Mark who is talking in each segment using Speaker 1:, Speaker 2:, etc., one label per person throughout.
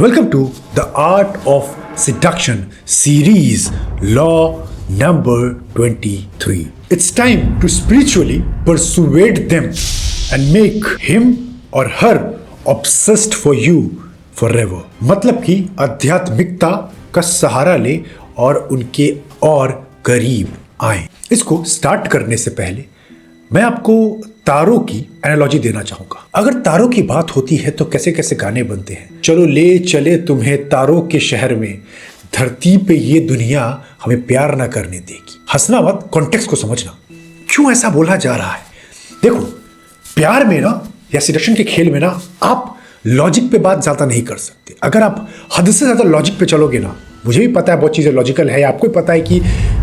Speaker 1: Welcome to the Art of Seduction series, Law number 23. It's time to spiritually persuade them and make him or her obsessed for you forever. मतलब कि आध्यात्मिकता का सहारा ले और उनके और करीब आए। इसको स्टार्ट करने से पहले मैं आपको तारों की एनालॉजी देना चाहूंगा। अगर तारों की बात होती है तो कैसे कैसे गाने बनते हैं। चलो ले चले तुम्हें तारों के शहर में, धरती पे ये दुनिया हमें प्यार ना करने देगी। हंसना मत, कॉन्टेक्स्ट को समझना, क्यों ऐसा बोला जा रहा है। देखो, प्यार में ना या सिडक्शन के खेल में ना आप लॉजिक पे बात ज्यादा नहीं कर सकते। अगर आप हद से ज्यादा लॉजिक पे चलोगे ना, मुझे भी पता है बहुत चीज़ें लॉजिकल है, आपको भी पता है कि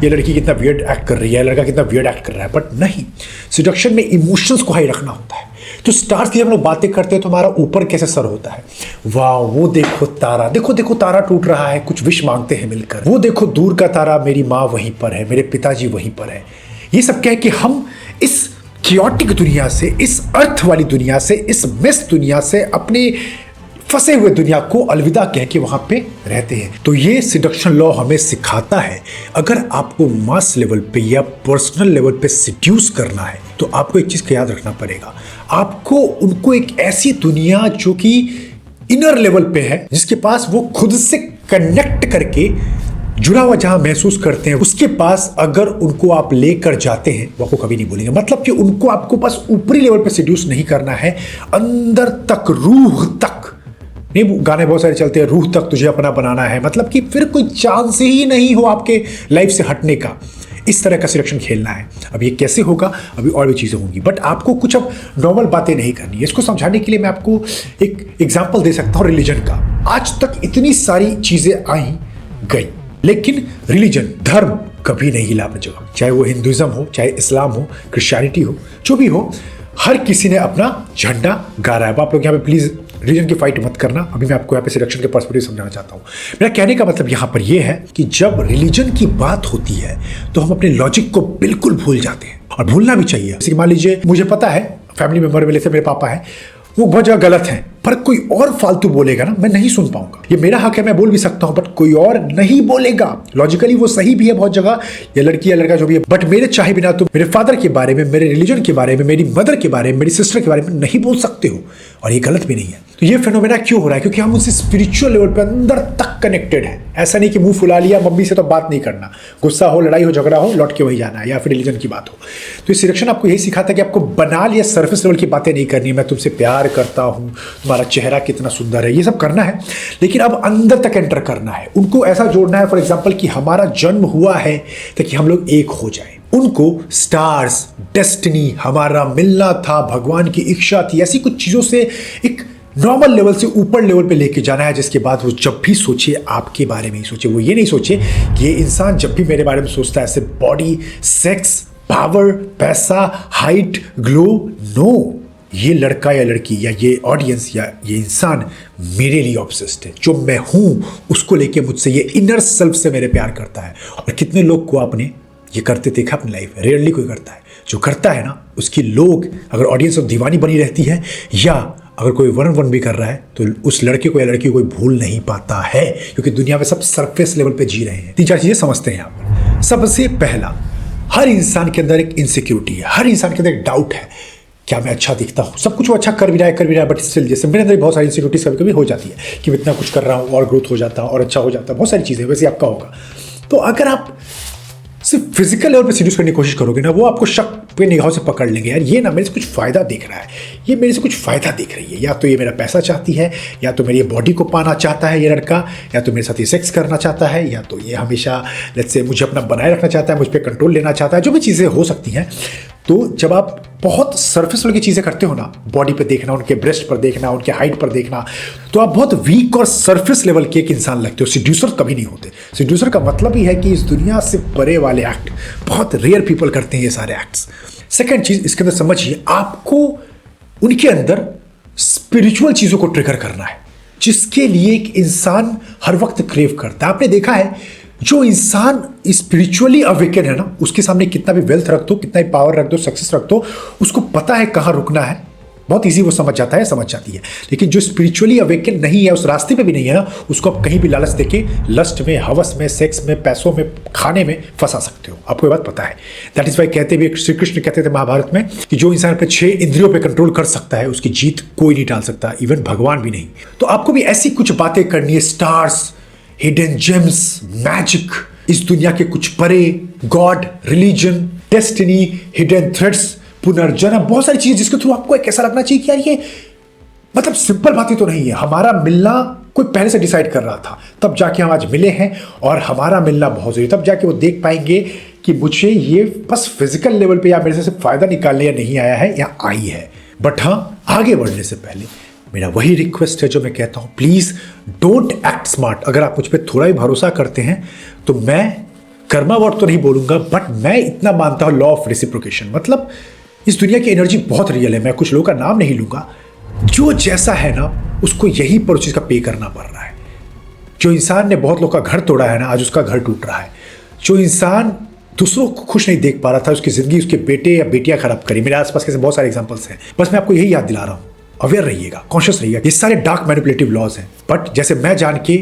Speaker 1: ये लड़की कितना वियर्ड एक्ट कर रही है, लड़का कितना वियर्ड एक्ट कर रहा है, बट नहीं, सिडक्शन में इमोशंस को हाई रखना होता है। तो स्टार्स की हम लोग बातें करते हैं तो हमारा ऊपर कैसे सर होता है, वाह वो देखो तारा, देखो देखो तारा टूट रहा है, कुछ विश मांगते हैं मिलकर, वो देखो दूर का तारा, मेरी माँ वहीं पर है, मेरे पिताजी वहीं पर है। ये सब क्या है कि हम इस क्योटिक दुनिया से, इस अर्थ वाली दुनिया से, इस मेस दुनिया से, अपने फंसे हुए दुनिया को अलविदा कह के वहां पे रहते हैं। तो ये सिडक्शन लॉ हमें सिखाता है, अगर आपको मास लेवल पे या पर्सनल लेवल पे सिड्यूस करना है तो आपको एक चीज का याद रखना पड़ेगा, आपको उनको एक ऐसी दुनिया जो कि इनर लेवल पे है, जिसके पास वो खुद से कनेक्ट करके जुड़ा हुआ जहां महसूस करते हैं, उसके पास अगर उनको आप लेकर जाते हैं वो आपको कभी नहीं बोलेंगे। मतलब कि उनको आपको बस ऊपरी लेवल पे सिड्यूस नहीं करना है, अंदर तक, रूह तक। नहीं, गाने बहुत सारे चलते हैं, रूह तक तुझे अपना बनाना है, मतलब कि फिर कोई चांस ही नहीं हो आपके लाइफ से हटने का। इस तरह का सिलेक्शन खेलना है। अब ये कैसे होगा, अभी और भी चीज़ें होंगी, बट आपको कुछ अब नॉर्मल बातें नहीं करनी है। इसको समझाने के लिए मैं आपको एक एग्जाम्पल दे सकता हूँ रिलीजन का। आज तक इतनी सारी चीज़ें आई गई, लेकिन रिलीजन, धर्म कभी नहीं हिला अपनी जगह। चाहे वो हिंदुइज्म हो, चाहे इस्लाम हो, क्रिश्चियनिटी हो, जो भी हो, हर किसी ने अपना झंडा गाड़ा है। आप लोग यहाँ पे प्लीज रिलीजन की फाइट मत करना। अभी मैं आपको यहाँ पे सिलेक्शन के पर्सपेक्टिव समझाना चाहता हूँ। मेरा कहने का मतलब यहाँ पर यह है कि जब रिलीजन की बात होती है तो हम अपने लॉजिक को बिल्कुल भूल जाते हैं, और भूलना भी चाहिए। जैसे कि मान लीजिए, मुझे पता है फैमिली मेंबर में से मेरे पापा है, वो बहुत जगह गलत है, पर कोई और फालतू बोलेगा ना, मैं नहीं सुन पाऊंगा। ये मेरा हक है, मैं बोल भी सकता हूं, बट कोई और नहीं बोलेगा। लॉजिकली वो सही भी है बहुत जगह, या लड़की या लड़का जो भी है, बट मेरे चाहे बिना तुम मेरे फादर के बारे में, मेरे रिलीजन के बारे में, मेरी मदर के बारे में, मेरी सिस्टर के बारे में नहीं बोल सकते हो, और ये गलत भी नहीं है। तो ये फिनोमेना क्यों हो रहा है? क्योंकि हम उनसे स्पिरिचुअल लेवल पर अंदर तक कनेक्टेड है। ऐसा नहीं कि मुंह फुला लिया, मम्मी से तो बात नहीं करना, गुस्सा हो, लड़ाई हो, झगड़ा हो, लौट के वही जाना है, या फिर रिलीजन की बात हो। तो ये सिलेक्शन आपको यही सिखाता है कि आपको बनाल या सरफेस लेवल की बातें नहीं करनी। मैं तुमसे प्यार करता हूं, तुम्हारा चेहरा कितना सुंदर है, ये सब करना है, लेकिन अब अंदर तक एंटर करना है। उनको ऐसा जोड़ना है, फॉर एग्जाम्पल, कि हमारा जन्म हुआ है ताकि हम लोग एक हो जाए। उनको स्टार्स, डेस्टिनी, हमारा मिलना था, भगवान की इच्छा थी, ऐसी कुछ चीजों से एक नॉर्मल लेवल से ऊपर लेवल पे लेके जाना है, जिसके बाद वो जब भी सोचे आपके बारे में ही सोचे। वो ये नहीं सोचे कि ये इंसान जब भी मेरे बारे में सोचता है ऐसे बॉडी, सेक्स, पावर, पैसा, हाइट, ग्लो, नो, ये लड़का या लड़की या ये ऑडियंस या ये इंसान मेरे लिए ऑब्सेस्ड है। जो मैं हूं उसको लेके मुझसे, ये इनर सेल्फ से मेरे प्यार करता है। और कितने लोग को आपने ये करते देखा अपनी लाइफ में? रेयरली कोई करता है। जो करता है ना, उसकी लोग, अगर ऑडियंस दीवानी बनी रहती है, या अगर कोई वन भी कर रहा है, तो उस लड़के को या लड़की को कोई भूल नहीं पाता है, क्योंकि दुनिया में सब सरफेस लेवल पे जी रहे हैं। 3-4 चीजें समझते हैं आप। सबसे पहला, हर इंसान के अंदर एक इनसिक्योरिटी है, हर इंसान के अंदर एक डाउट है, क्या मैं अच्छा दिखता हूँ? सब कुछ वो अच्छा कर भी रहा है, बट स्टिल, जैसे मेरे अंदर बहुत सारी इनसिक्योरिटीज कभी कभी हो जाती है कि मैं इतना कुछ कर रहा हूँ और ग्रोथ हो जाता है और अच्छा हो जाता है, बहुत सारी चीज़ें, वैसे आपका होगा। तो अगर आप सिर्फ फिजिकल लेवल पे सीड्यूस करने की कोशिश करोगे ना, वो आपको शक पे निगाहों से पकड़ लेंगे। यार ये ना मेरे से कुछ फ़ायदा देख रहा है, ये मेरे से कुछ फ़ायदा देख रही है, या तो ये मेरा पैसा चाहती है, या तो मेरी बॉडी को पाना चाहता है ये लड़का, या तो मेरे साथ ये सेक्स करना चाहता है, या तो ये हमेशा लेट्स से मुझे अपना बनाए रखना चाहता है, मुझ पर कंट्रोल लेना चाहता है, जो भी चीज़ें हो सकती हैं। तो जब आप बहुत सरफेस लेवल की चीज़ें करते हो ना, बॉडी पे देखना, उनके ब्रेस्ट पर देखना, उनके हाइट पर देखना, तो आप बहुत वीक और सरफेस लेवल के एक इंसान लगते हो। सिड्यूसर कभी नहीं होते। सिड्यूसर का मतलब ही है कि इस दुनिया से परे वाले एक्ट बहुत रेयर पीपल करते हैं, ये सारे एक्ट्स। सेकेंड चीज़ इसके अंदर समझिए, आपको उनके अंदर स्पिरिचुअल चीज़ों को ट्रिगर करना है, जिसके लिए एक इंसान हर वक्त क्रेव करता है। आपने देखा है, जो इंसान स्पिरिचुअली अवेकन है ना, उसके सामने कितना भी वेल्थ रख दो, कितना भी पावर रख दो, सक्सेस रख दो, उसको पता है कहाँ रुकना है बहुत ईजी वो समझ जाता है, समझ जाती है। लेकिन जो स्पिरिचुअली अवेकन नहीं है, उस रास्ते पे भी नहीं है ना, उसको आप कहीं भी लालच देके लस्ट में, हवस में, सेक्स में, पैसों में, खाने में फंसा सकते हो। आपको ये बात पता है। दैट इज वाई कहते भी, श्री कृष्ण कहते थे महाभारत में कि जो इंसान अपने 6 इंद्रियों पे कंट्रोल कर सकता है उसकी जीत कोई नहीं टाल सकता, इवन भगवान भी नहीं। तो आपको भी ऐसी कुछ बातें करनी है, स्टार्स, हिडन जेम्स, मैजिक, इस दुनिया के कुछ परे, God, religion, destiny, hidden threads, पुनर्जन्म, बहुत सारी चीजें जिसके थ्रू आपको एक ऐसा लगना चाहिए कि यार ये मतलब सिंपल बातें तो नहीं है। हमारा मिलना कोई पहले से डिसाइड कर रहा था, तब जाके हम आज मिले हैं, और हमारा मिलना बहुत जरूरी, तब जाके वो देख पाएंगे कि मुझे ये बस फिजिकल लेवल पे या मेरे से सिर्फ फायदा निकालने या नहीं आया है या आई है। बट हाँ, आगे बढ़ने से पहले मेरा वही रिक्वेस्ट है जो मैं कहता हूँ, प्लीज डोंट एक्ट स्मार्ट। अगर आप मुझ पर थोड़ा भी भरोसा करते हैं तो मैं कर्मा वर्ड तो नहीं बोलूंगा, बट मैं इतना मानता हूँ लॉ ऑफ रेसिप्रोकेशन। मतलब इस दुनिया की एनर्जी बहुत रियल है। मैं कुछ लोगों का नाम नहीं लूंगा, जो जैसा है ना उसको यहीं पर उस चीज का पे करना पड़ रहा है। जो इंसान ने बहुत लोग का घर तोड़ा है ना, आज उसका घर टूट रहा है। जो इंसान दूसरों को खुश नहीं देख पा रहा था, उसकी जिंदगी उसके बेटे या बेटियां खराब करी। मेरे आसपास कैसे बहुत सारे एग्जांपल्स हैं। बस मैं आपको यही याद दिला रहा हूं, अवेयर रहिएगा, कॉन्शियस रहिएगा। ये सारे डार्क मैनिपुलेटिव लॉज हैं, बट जैसे मैं जान के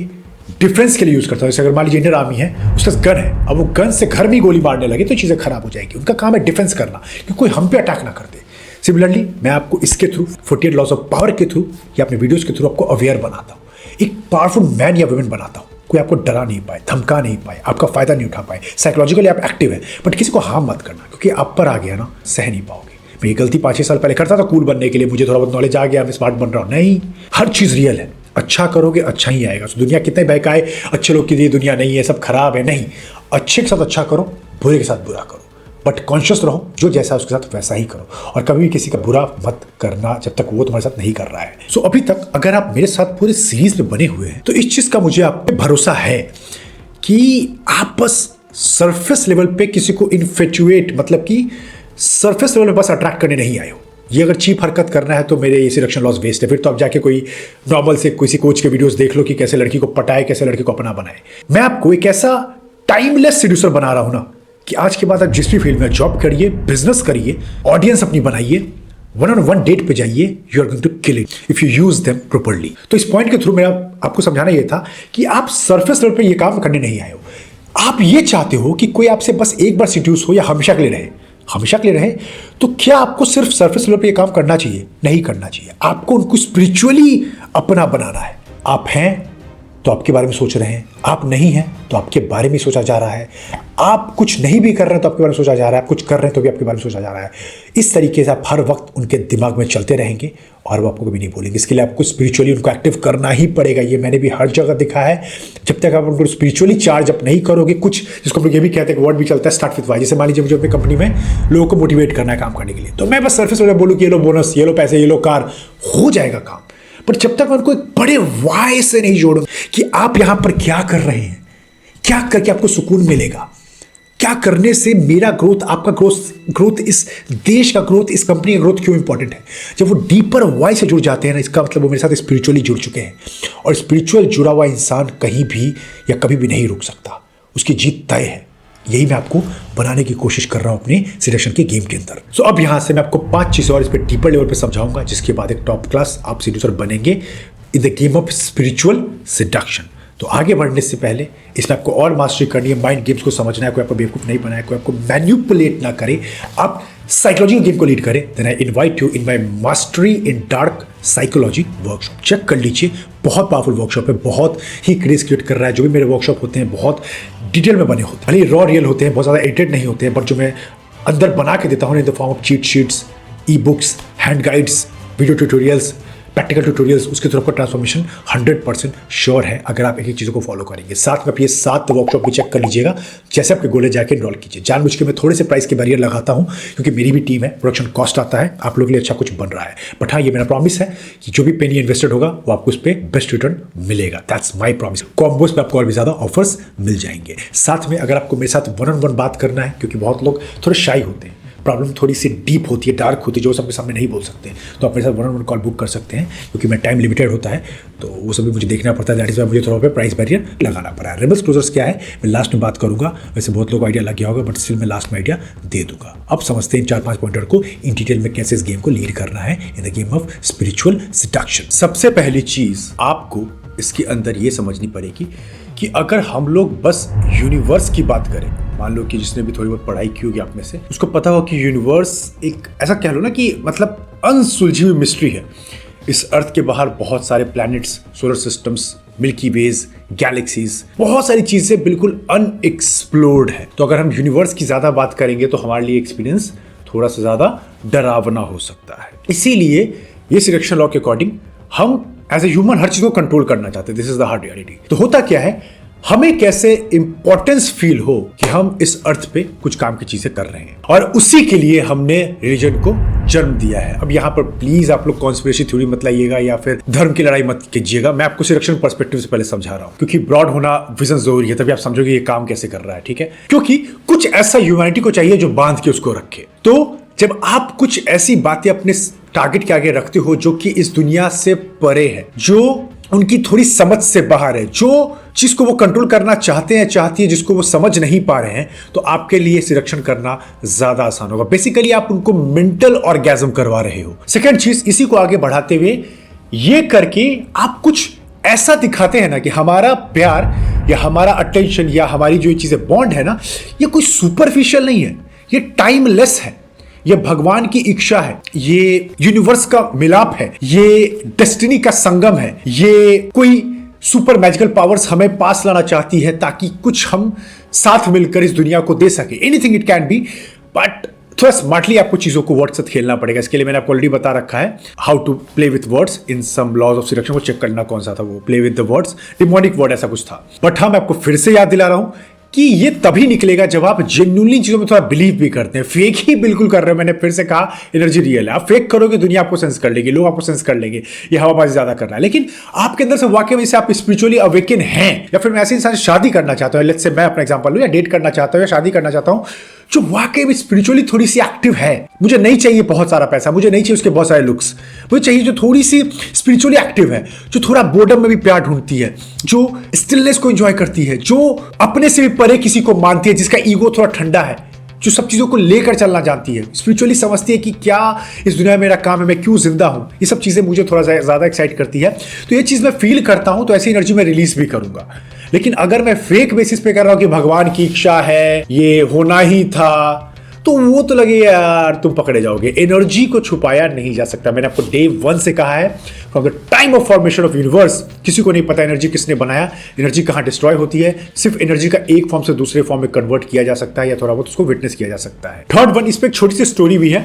Speaker 1: डिफेंस के लिए यूज करता हूँ। जैसे अगर मान लीजिए इंडियन आर्मी है, उसका गन है, अब वो गन से घर में ही गोली मारने लगे तो चीजें खराब हो जाएगी। उनका काम है डिफेंस करना कि कोई हम पे अटैक ना कर दे। सिमिलरली मैं आपको इसके थ्रू 48 लॉज ऑफ पावर के थ्रू या अपने वीडियोस के थ्रू आपको अवेयर बनाता हूँ, एक पावरफुल मैन या वुमेन बनाता हूँ। कोई आपको डरा नहीं पाए, धमका नहीं पाए, आपका फायदा नहीं उठा पाए। साइकोलॉजिकली आप एक्टिव है, बट किसी को हार्म मत करना, क्योंकि आप पर आ गया ना, सह नहीं पाओगे। मैं ये गलती 5-6 साल पहले करता था कूल बनने के लिए, मुझे थोड़ा बहुत नॉलेज आ गया, मैं स्मार्ट बन रहा हूँ। नहीं, हर चीज रियल है। अच्छा करोगे अच्छा ही आएगा। तो दुनिया कितने बहकाए, अच्छे लोग की ये दुनिया नहीं है, सब खराब है, नहीं। अच्छे के साथ अच्छा करो, बुरे के साथ बुरा करो, बट कॉन्शियस रहो, जो जैसा उसके साथ वैसा ही करो। और कभी भी किसी का बुरा मत करना जब तक वो तुम्हारे साथ नहीं कर रहा है। सो अभी तक अगर आप मेरे साथ पूरे सीरीज में बने हुए हैं तो इस चीज का मुझे आप पे भरोसा है कि आप बस सरफेस लेवल पे किसी को इन्फेचुएट, मतलब कि सरफेस लेवल पे बस अट्रैक्ट करने नहीं आए हो। ये अगर चीप हरकत करना है तो मेरे ये सिलेक्शन लॉस वेस्ट है। फिर तो आप जाके कोई नॉर्मल से किसी कोच के वीडियोस देख लो कि कैसे लड़की को पटाए, कैसे लड़की को अपना बनाए। मैं आपको एक ऐसा टाइमलेस सीड्यूसर बना रहा हूं ना कि आज के बाद आप जिस भी फील्ड में जॉब करिए, बिजनेस करिए, ऑडियंस अपनी बनाइए, 1-on-1 डेट पे जाइए, you are going to kill it if you use them properly. तो इस पॉइंट के थ्रू मेरा आपको समझाना यह था कि आप सरफेस लेवल पे ये काम करने नहीं आए हो। आप ये चाहते हो कि कोई आपसे बस एक बार सीड्यूस हो या हमेशा के लिए रहे, हमेशा के लिए रहे। तो क्या आपको सिर्फ सरफेस लेवल पे ये काम करना चाहिए? नहीं करना चाहिए। आपको उनको स्पिरिचुअली अपना बनाना है। आप हैं तो आपके बारे में सोच रहे हैं, आप नहीं हैं तो आपके बारे में सोचा जा रहा है, आप कुछ नहीं भी कर रहे हैं तो आपके बारे में सोचा जा रहा है, आप कुछ कर रहे हैं तो भी आपके बारे में सोचा जा रहा है। इस तरीके से आप हर वक्त उनके दिमाग में चलते रहेंगे और वो आपको कभी नहीं बोलेंगे। इसके लिए आपको स्पिरिचुअली उनको एक्टिव करना ही पड़ेगा। ये मैंने भी हर जगह देखा है। जब तक आप उनको स्पिरिचुअली चार्ज अप नहीं करोगे, कुछ जिसको हम लोग ये भी कहते हैं, वर्ड भी चलता है, स्टार्ट विद वाई। जैसे मान लीजिए मुझे अपनी कंपनी में लोगों को मोटिवेट करना है काम करने के लिए, तो मैं बस सरफेस लेवल बोलूँ कि ये लो बोनस, ये लो पैसे, ये लो कार, हो जाएगा काम। पर जब तक मैं उनको एक बड़े वाई से नहीं जोड़ूं कि आप यहां पर क्या कर रहे हैं, क्या करके आपको सुकून मिलेगा, क्या करने से मेरा ग्रोथ, आपका ग्रोथ, इस देश का ग्रोथ, इस कंपनी का ग्रोथ क्यों इंपॉर्टेंट है। जब वो डीपर वाई से जुड़ जाते हैं ना, इसका मतलब वो मेरे साथ स्पिरिचुअली जुड़ चुके हैं। और स्पिरिचुअल जुड़ा हुआ इंसान कहीं भी या कभी भी नहीं रुक सकता, उसकी जीत तय है। यही मैं आपको बनाने की कोशिश कर रहा हूं अपने सिलेक्शन के गेम के अंदर। सो अब यहां से मैं आपको 5 चीजें और इस पर डीपर लेवल पे समझाऊंगा, जिसके बाद एक टॉप क्लास आप सीड्यूसर बनेंगे in the game of spiritual seduction. तो आगे बढ़ने से पहले इसमें आपको और मास्टरी करनी है, माइंड गेम्स को समझना है, कोई आपको बेवकूफ नहीं बनाए, कोई आपको मैन्युपुलेट ना करे, आप साइकोलॉजी गेम को लीड करें। Then I invite you in my mastery in dark psychology workshop. Check कर लीजिए, बहुत पावरफुल वर्कशॉप है, बहुत ही क्रेज क्रिएट कर रहा है। जो भी मेरे वर्कशॉप होते हैं बहुत डिटेल में बने होते हैं, भले रॉ रियल होते हैं, बहुत ज़्यादा एडिटेड नहीं होते हैं, बट जो मैं अंदर बना के देता हूँ in the form of cheat sheets, e books, hand guides, video tutorials, practical tutorials, उसकी तरफ का ट्रांसफॉर्मेशन 100% श्योर है अगर आप एक एक चीज़ों को फॉलो करेंगे। साथ में आप ये 7 वर्कशॉप भी चेक कर लीजिएगा, जैसे आपके गोले जाके इनरोल कीजिए। जानबूझ के मैं थोड़े से प्राइस के बैरियर लगाता हूँ क्योंकि मेरी भी टीम है, प्रोडक्शन कॉस्ट आता है, आप लोगों के लिए अच्छा कुछ बन रहा है। बट हाँ, ये मेरा प्रॉमिस है कि जो भी पेनी इन्वेस्टेड होगा वो आपको उस पर बेस्ट रिटर्न मिलेगा। That's my promise. कॉम्बोस में आपको और भी ज़्यादा ऑफर्स मिल जाएंगे। साथ में अगर आपको मेरे साथ 1-on-1 बात करना है, क्योंकि बहुत लोग थोड़े शाई होते हैं, प्रॉब्लम थोड़ी सी डीप होती है, डार्क होती है, जो सबके सामने नहीं बोल सकते, तो आप मेरे साथ 1-on-1 कॉल बुक कर सकते हैं, क्योंकि मैं टाइम लिमिटेड होता है तो वो सभी मुझे देखना पड़ता है। दैट इज वाई मुझे थोड़ा पे प्राइस बैरियर लगाना पड़ा है। रेबल्स क्लोजर्स क्या है मैं लास्ट में बात करूंगा, वैसे बहुत लोग आइडिया लग गया होगा, बट स्टिल मैं लास्ट में आइडिया दे दूंगा। अब समझते हैं 4-5 पॉइंटर को इन डिटेल में कैसे इस गेम को लीड करना है in the game of spiritual seduction. सबसे पहली चीज आपको इसके अंदर ये समझनी पड़ेगी कि अगर हम लोग बस यूनिवर्स की बात करें, मान लो कि जिसने भी थोड़ी बहुत पढ़ाई की होगी आप में से, उसको पता हो कि यूनिवर्स एक ऐसा कह लो ना कि मतलब अनसुलझी हुई मिस्ट्री है। इस अर्थ के बाहर बहुत सारे planets, solar systems, Milky Ways, galaxies, बहुत सारी चीजें बिल्कुल अनएक्सप्लोर्ड है। तो अगर हम यूनिवर्स की ज्यादा बात करेंगे तो हमारे लिए एक्सपीरियंस थोड़ा सा ज्यादा डरावना हो सकता है। इसीलिए ये सिलेक्शन लॉ के अकॉर्डिंग हम एज ए ह्यूमन हर चीज को कंट्रोल करना चाहते हैं। This is the hard reality. तो होता क्या है, हमें कैसे इंपॉर्टेंस फील हो कि हम इस अर्थ पे कुछ काम की चीजें कर रहे हैं, और उसी के लिए हमने रिलीजन को जन्म दिया है। अब यहाँ पर प्लीज आप लोग कॉन्स्पिरेसी थ्योरी मत लाइएगा या फिर धर्म की लड़ाई मत कीजिएगा। मैं आपको सिलेक्शन पर्सपेक्टिव से पहले समझा रहा हूँ, क्योंकि ब्रॉड होना विजन जरूरी है, तभी आप समझोगे ये काम कैसे कर रहा है। ठीक है, क्योंकि कुछ ऐसा ह्यूमैनिटी को चाहिए जो बांध के उसको रखे। तो जब आप कुछ ऐसी बातें अपने टारगेट के आगे रखते हो जो कि इस दुनिया से परे है, जो उनकी थोड़ी समझ से बाहर है, जो चीज को वो कंट्रोल करना चाहते हैं, चाहती है, जिसको वो समझ नहीं पा रहे हैं, तो आपके लिए सिलेक्शन करना ज्यादा आसान होगा। बेसिकली आप उनको मेंटल ऑर्गेज्म करवा रहे हो। सेकेंड चीज, इसी को आगे बढ़ाते हुए ये करके आप कुछ ऐसा दिखाते हैं ना कि हमारा प्यार या हमारा अटेंशन या हमारी जो चीजें बॉन्ड है ना, ये कोई सुपरफिशियल नहीं है, ये टाइमलेस है, ये भगवान की इच्छा है, ये यूनिवर्स का मिलाप है, ये डेस्टिनी का संगम है, ये कोई सुपर मैजिकल पावर्स हमें पास लाना चाहती है ताकि कुछ हम साथ मिलकर इस दुनिया को दे सके। Anything it can be, but थोड़ा स्मार्टली आपको चीजों को वर्ड से खेलना पड़ेगा। इसके लिए मैंने आपको ऑलरेडी बता रखा है how to play with words in some laws of selection. को चेक करना कौन सा था वो, play with the words, demonic word ऐसा कुछ था। बट हाँ, मैं आपको फिर से याद दिला रहा हूं कि ये तभी निकलेगा जब आप जेन्युइनली चीजों में थोड़ा बिलीव भी करते हैं। फेक ही बिल्कुल कर रहे हो, मैंने फिर से कहा एनर्जी रियल है। आप फेक करोगे दुनिया आपको सेंस कर लेगी, लोग आपको सेंस कर लेंगे, ये हवाबाजी ज्यादा कर रहा है। लेकिन आपके अंदर से वाकई में से आप स्पिरिचुअली अवेकन हैं, या फिर मैं ऐसे इंसान से शादी करना चाहता हूं, लेट्स से मैं अपना एग्जांपल लूं, या डेट करना चाहता हूं या शादी करना चाहता हूं जो वाकई में स्पिरिचुअली थोड़ी सी एक्टिव है। मुझे नहीं चाहिए बहुत सारा पैसा, मुझे नहीं चाहिए उसके बहुत सारे लुक्स, मुझे चाहिए जो थोड़ी सी स्पिरिचुअली एक्टिव है, जो थोड़ा बोर्डम में भी प्यार ढूंढती है, जो स्टिलनेस को एंजॉय करती है, जो अपने से भी परे किसी को मानती है, जिसका ईगो थोड़ा ठंडा है, जो सब चीजों को लेकर चलना जानती है, स्पिरिचुअली समझती है कि क्या इस दुनिया में मेरा काम है, मैं क्यों जिंदा हूं। ये सब चीजें मुझे थोड़ा ज्यादा एक्साइट करती है। तो ये चीज मैं फील करता हूं, तो ऐसी एनर्जी मैं रिलीज भी करूंगा। लेकिन अगर मैं फेक बेसिस पे कर रहा हूं कि भगवान की इच्छा है, ये होना ही था, तो वो तो लगे यार तुम पकड़े जाओगे। एनर्जी को छुपाया नहीं जा सकता। मैंने आपको डे 1 से कहा है, from the time of formation of universe, किसी को नहीं पता एनर्जी किसने बनाया, एनर्जी कहां डिस्ट्रॉय होती है। सिर्फ एनर्जी का एक फॉर्म से दूसरे फॉर्म में कन्वर्ट किया जा सकता है, या थोड़ा बहुत उसको विटनेस किया जा सकता है। थर्ड वन, इस पर एक छोटी सी स्टोरी भी है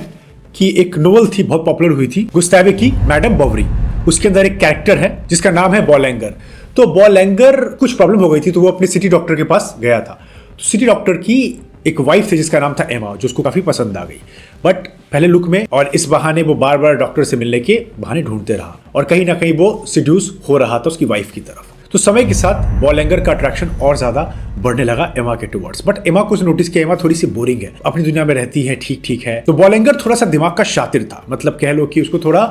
Speaker 1: कि एक नोवेल थी, बहुत पॉपुलर हुई थी, गुस्तावे की मैडम बोवरी। उसके अंदर एक कैरेक्टर है जिसका नाम है बॉलेंगर। तो बॉलेंगर कुछ प्रॉब्लम हो गई थी, तो वो अपने सिटी डॉक्टर के पास गया था। तो सिटी डॉक्टर की एक वाइफ थी जिसका नाम था एमा, जो उसको काफी पसंद आ गई। बट पहले लुक में, और इस बहाने वो बार बार डॉक्टर से मिलने के बहाने ढूंढते रहा, और कहीं ना कहीं वो सिड्यूस हो रहा था उसकी वाइफ की तरफ। तो समय के साथ बॉलेंगर का अट्रैक्शन और ज्यादा बढ़ने लगा एमा के टुवर्ड्स। बट एमा को नोटिस किया एमा थोड़ी सी बोरिंग है, अपनी दुनिया में रहती है, ठीक ठीक है। तो बॉलेंगर थोड़ा सा दिमाग का शातिर था, मतलब कह लो कि उसको थोड़ा,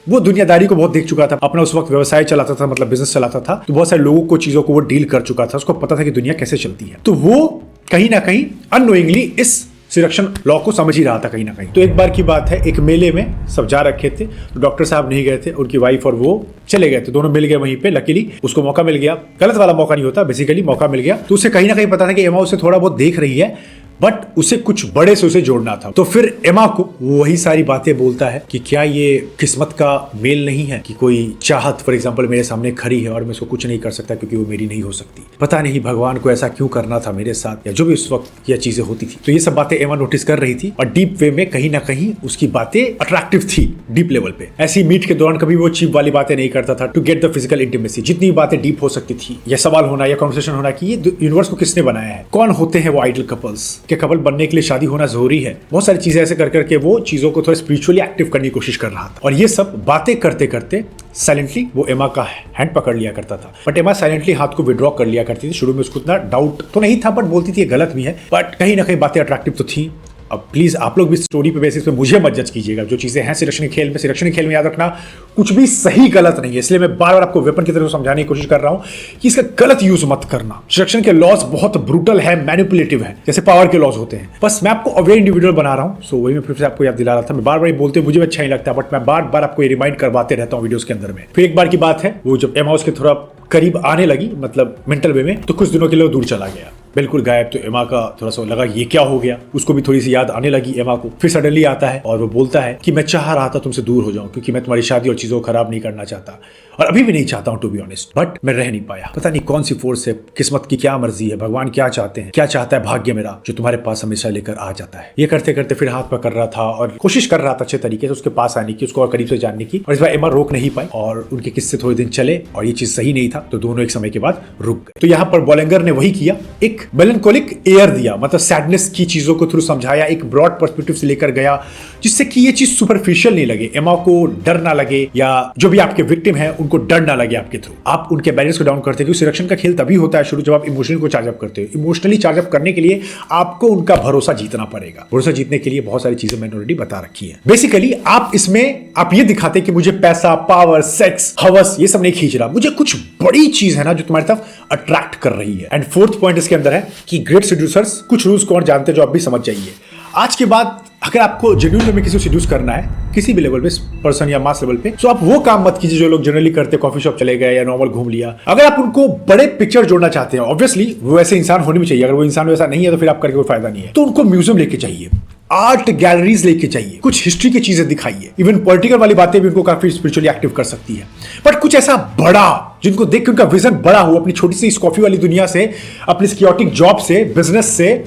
Speaker 1: वो दुनियादारी को बहुत देख चुका था, अपना उस वक्त व्यवसाय चलाता था, मतलब बिजनेस चलाता था। तो बहुत सारे लोगों को, चीजों को वो डील कर चुका था, उसको पता था कि दुनिया कैसे चलती है। तो वो कहीं ना कहीं अननोइंगली इस सिलेक्शन लॉ को समझ ही रहा था कहीं ना कहीं। तो एक बार की बात है, एक मेले में सब जा रखे थे, तो डॉक्टर साहब नहीं गए थे, उनकी वाइफ और वो चले गए थे, दोनों मिल गए वहीं पे। लकीली उसको मौका मिल गया, गलत वाला मौका नहीं होता, बेसिकली मौका मिल गया। तो उसे कहीं ना कहीं पता था कि एमा उसे थोड़ा बहुत देख रही है, बट उसे कुछ बड़े से उसे जोड़ना था। तो फिर एमा को वही सारी बातें बोलता है कि क्या ये किस्मत का मेल नहीं है कि कोई चाहत फॉर एग्जांपल मेरे सामने खड़ी है और मैं उसको कुछ नहीं कर सकता क्योंकि वो मेरी नहीं हो सकती। पता नहीं भगवान को ऐसा क्यों करना था मेरे साथ, या जो भी उस वक्त यह चीजें होती थी। तो ये सब बातें एमा नोटिस कर रही थी, और डीप वे में कहीं ना कहीं उसकी बातें अट्रैक्टिव थी डीप लेवल पे। ऐसी मीट के दौरान कभी वो चीप वाली बातें नहीं करता था, to get the physical intimacy. जितनी बातें डीप हो सकती थी, या सवाल होना या कॉन्वर्सेशन होना कि ये यूनिवर्स को किसने बनाया है, कौन होते हैं वो आइडल कपल्स, क्या कपल बनने के लिए शादी होना जरूरी है। बहुत सारी चीजें ऐसे कर करके वो चीजों को थोड़ा स्पिरिचुअली एक्टिव करने की कोशिश कर रहा था। और ये सब बातें करते करते साइलेंटली वो एमा का हैंड पकड़ लिया करता था, बट एमा साइलेंटली हाथ को विड्रॉ कर लिया करती थी। शुरू में उसको इतना डाउट तो नहीं था, बट बोलती थी ये गलत भी है, बट कहीं ना कहीं बातें अट्रैक्टिव तो थी। अब प्लीज आप लोग भी स्टोरी पे बेसिस पे मुझे मत जज कीजिएगा। जो चीजें हैं सिलेक्शन के खेल में याद रखना कुछ भी सही गलत नहीं है, इसलिए मैं बार बार आपको वेपन की तरह समझाने की कोशिश कर रहा हूं कि इसका गलत यूज मत करना। सिलेक्शन के लॉज बहुत ब्रूटल है, मैनिपुलेटिव है, जैसे पावर के लॉज होते हैं। बस मैं आपको अवेयर इंडिविजुअल बना रहा हूं। सो वही मैं फिर से आपको याद दिला रहा था। मैं बार बार बोलते हुए मुझे अच्छा नहीं लगता, बट मैं बार बार आपको ये रिमाइंड करवाते रहता हूं वीडियोस के अंदर में। फिर एक बार की बात है, वो जब एमा उसके थोड़ा करीब आने लगी, मतलब मेंटल वे में, तो कुछ दिनों के लिए दूर चला गया, बिल्कुल गायब। तो एमा का थोड़ा सा लगा ये क्या हो गया, उसको भी थोड़ी सी याद आने लगी एमा को। फिर सडनली आता है और वो बोलता है कि मैं चाह रहा था तुमसे दूर हो जाऊं, क्योंकि मैं तुम्हारी शादी और चीजों को खराब नहीं करना चाहता, और अभी भी नहीं चाहता हूं टू बी ऑनेस्ट, बट मैं रह नहीं पाया। पता नहीं कौन सी फोर्स है, किस्मत की क्या मर्जी है, भगवान क्या चाहते हैं, क्या चाहता है भाग्य मेरा, जो तुम्हारे पास हमेशा लेकर आ जाता है। ये करते करते फिर हाथ पकड़ रहा था और कोशिश कर रहा था अच्छे तरीके से उसके पास आने की, उसको और करीब से जानने की, और इस बार एमा रोक नहीं पाई और उनके किस्से थोड़े दिन चले और ये चीज सही नहीं था, तो दोनों एक समय के बाद रुक गए। तो यहाँ पर बोलेंगर ने वही किया, एक मेलनकोलिक एयर दिया, मतलब सैडनेस की चीजों को थ्रू समझाया, एक ब्रॉड पर्सपेक्टिव से लेकर गया, जिससे कि ये चीज सुपरफिशियल नहीं लगे, एमा को डर ना लगे, या जो भी आपके विक्टिम है उनको डर ना लगे आपके थ्रू। आप उनके बैरियर्स को डाउन करते हैं, क्योंकि सिलेक्शन का खेल तभी होता है शुरू जब आप इमोशनल को चार्ज अप करते हो। इमोशनली चार्ज अप करने के लिए आपको उनका भरोसा जीतना पड़ेगा। भरोसा जीतने के लिए बहुत सारी चीजें मैंने ऑलरेडी बता रखी है। बेसिकली आप इसमें आप ये दिखाते हैं कि मुझे पैसा, पावर, सेक्स, हवस ये सब नहीं खींच रहा, मुझे कुछ बड़ी चीज है ना जो तुम्हारी तरफ अट्रैक्ट कर रही है। एंड फोर्थ पॉइंट इसके अंदर है कि ग्रेट सेड्यूसर्स कुछ रूल्स कौन जानते हैं जो आप भी समझ जाइए। आज के बाद अगर आपको जेन्युइन वे में किसी को सेड्यूस करना है, किसी भी लेवल पे, पर्सन या मास लेवल पे, तो आप वो काम मत कीजिए जो लोग जनरली करते, कॉफी शॉप चले गए या नॉर्मल घूम लिया। अगर आप उनको बड़े पिक्चर जोड़ना चाहते हैं, ऑब्वियसली वो ऐसे इंसान होने भी चाहिए, अगर वो इंसान वैसा नहीं है तो फिर आप करके कोई फायदा नहीं है। तो उनको म्यूजियम लेके चाहिए, आर्ट गैलरीज लेके चाहिए, कुछ हिस्ट्री की चीजें दिखाइए, इवन पॉलिटिकल वाली बातें भी उनको काफी स्पिरिचुअली एक्टिव कर सकती है। बट कुछ ऐसा बड़ा जिनको देख के उनका विजन बड़ा हो, अपनी छोटी सी इस कॉफी वाली दुनिया से, अपनी सिक्योरिटी जॉब से, बिजनेस से,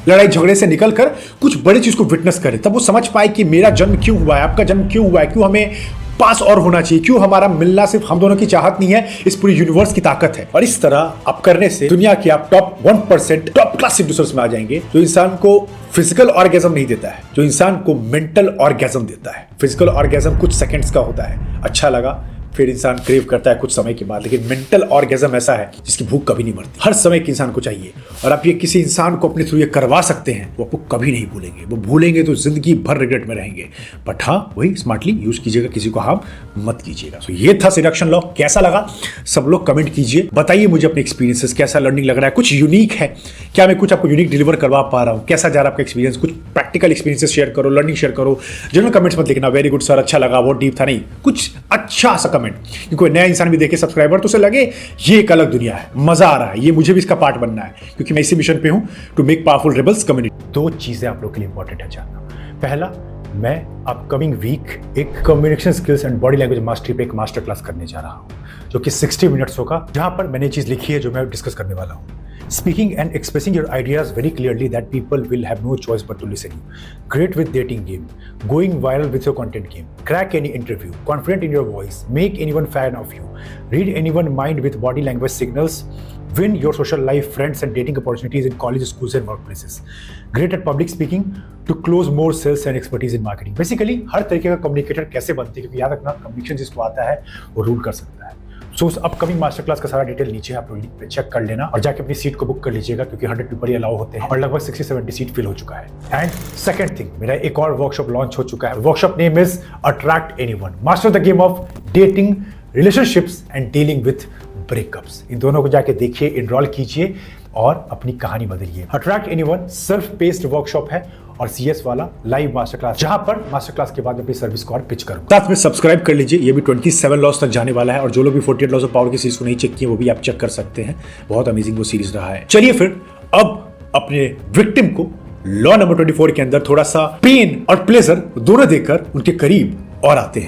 Speaker 1: लड़ाई झगड़े से निकलकर कुछ बड़ी चीज को विटनेस करे, तब वो समझ पाए कि मेरा जन्म क्यों हुआ है, आपका जन्म क्यों हुआ है, क्यों हमें पास और होना चाहिए, क्यों हमारा मिलना सिर्फ हम दोनों की चाहत नहीं है, इस पूरी यूनिवर्स की ताकत है। और इस तरह आप करने से दुनिया के आप टॉप 1% टॉप क्लास सेड्यूसर्स में आ जाएंगे, जो इंसान को फिजिकल ऑर्गेजम नहीं देता है, जो इंसान को मेंटल ऑर्गेजम देता है। फिजिकल ऑर्गेजम कुछ सेकंड्स का होता है, अच्छा लगा, फिर इंसान क्रेव करता है कुछ समय के बाद, लेकिन मेंटल ऑर्गेजम ऐसा है जिसकी भूख कभी नहीं मरती, हर समय एक इंसान को चाहिए। और आप ये किसी इंसान को अपने थ्रू ये करवा सकते हैं, वो आपको कभी नहीं भूलेंगे, वो भूलेंगे तो जिंदगी भर रिग्रेट में रहेंगे। बट हाँ, वही स्मार्टली यूज कीजिएगा, किसी को हार्म मत कीजिएगा। तो ये था सिडक्शन लॉ, कैसा लगा सब लोग कमेंट कीजिए, बताइए मुझे अपने एक्सपीरियंसेस, कैसा लर्निंग लग रहा है, कुछ यूनिक है क्या, मैं कुछ आपको यूनिक डिलीवर करवा पा रहा हूँ, कैसा जा रहा है आपका एक्सपीरियंस, कुछ प्रैक्टिकल एक्सपीरियंसेस शेयर करो, लर्निंग शेयर करो। जनरल कमेंट्स मत लिखना वेरी गुड सर, अच्छा लगा, बहुत डीप था, नहीं, कुछ अच्छा सा कमेंट, क्योंकि नया इंसान भी देखे सब्सक्राइबर तो उसे लगे ये एक अलग दुनिया है, मजा आ रहा है, ये मुझे भी इसका पार्ट बनना है, क्योंकि मैं इसी मिशन पे हूं to make powerful rebels community. दो चीजें आप लोग के लिए इंपॉर्टेंट है जानना। पहला, मैं अपकमिंग वीक एक communication skills and body language mastery पे एक मास्टर क्लास करने जा रहा हूं, जो कि 60 मिनट्स होगा, जहां पर मैंने चीज लिखी है जो मैं डिस्कस करने वाला हूं। Speaking and expressing your ideas very clearly that people will have no choice but to listen you. Great with dating game, going viral with your content game, crack any interview, confident in your voice, make anyone fan of you, read anyone mind with body language signals, win your social life, friends and dating opportunities in college, schools and workplaces. Great at public speaking to close more sales and expertise in marketing. Basically हर तरीके का communicator कैसे बनते हैं, क्योंकि याद रखना communication जिसको आता है वो रूल कर सकता है। सो उस अपकमिंग मास्टर क्लास का सारा डिटेल नीचे आप लोग लिंक पे चेक कर लेना और जाके अपनी सीट को बुक कर लीजिएगा, क्योंकि 100 पीपल ही अलाउ होते हैं और लगभग 60-70 सीट फिल हो चुका है। एंड सेकंड थिंग, मेरा एक और वर्कशॉप लॉन्च हो चुका है। Workshop name is attract anyone, master the game of dating, relationships and dealing with breakups. इन दोनों को जाके देखिए, इनरोल कीजिए और अपनी कहानी बदलिए। Attract anyone self paced workshop है और CS वाला लाइव मास्टर क्लास, जहां पर मास्टर क्लास के बाद अपनी सर्विस को और पिच करूं। साथ में सब्सक्राइब कर लीजिए, ये भी 27 लॉस तक जाने वाला है, और जो लोग भी 48 लॉस ऑफ पावर की सीरीज को नहीं चेक किए वो भी आप चेक कर सकते हैं, बहुत अमेजिंग वो सीरीज रहा है। चलिए फिर अब अपने विक्टिम को लॉ नंबर 24 के अंदर थोड़ा सा पेन और प्लेजर दोनों देकर उनके करीब और आते हैं।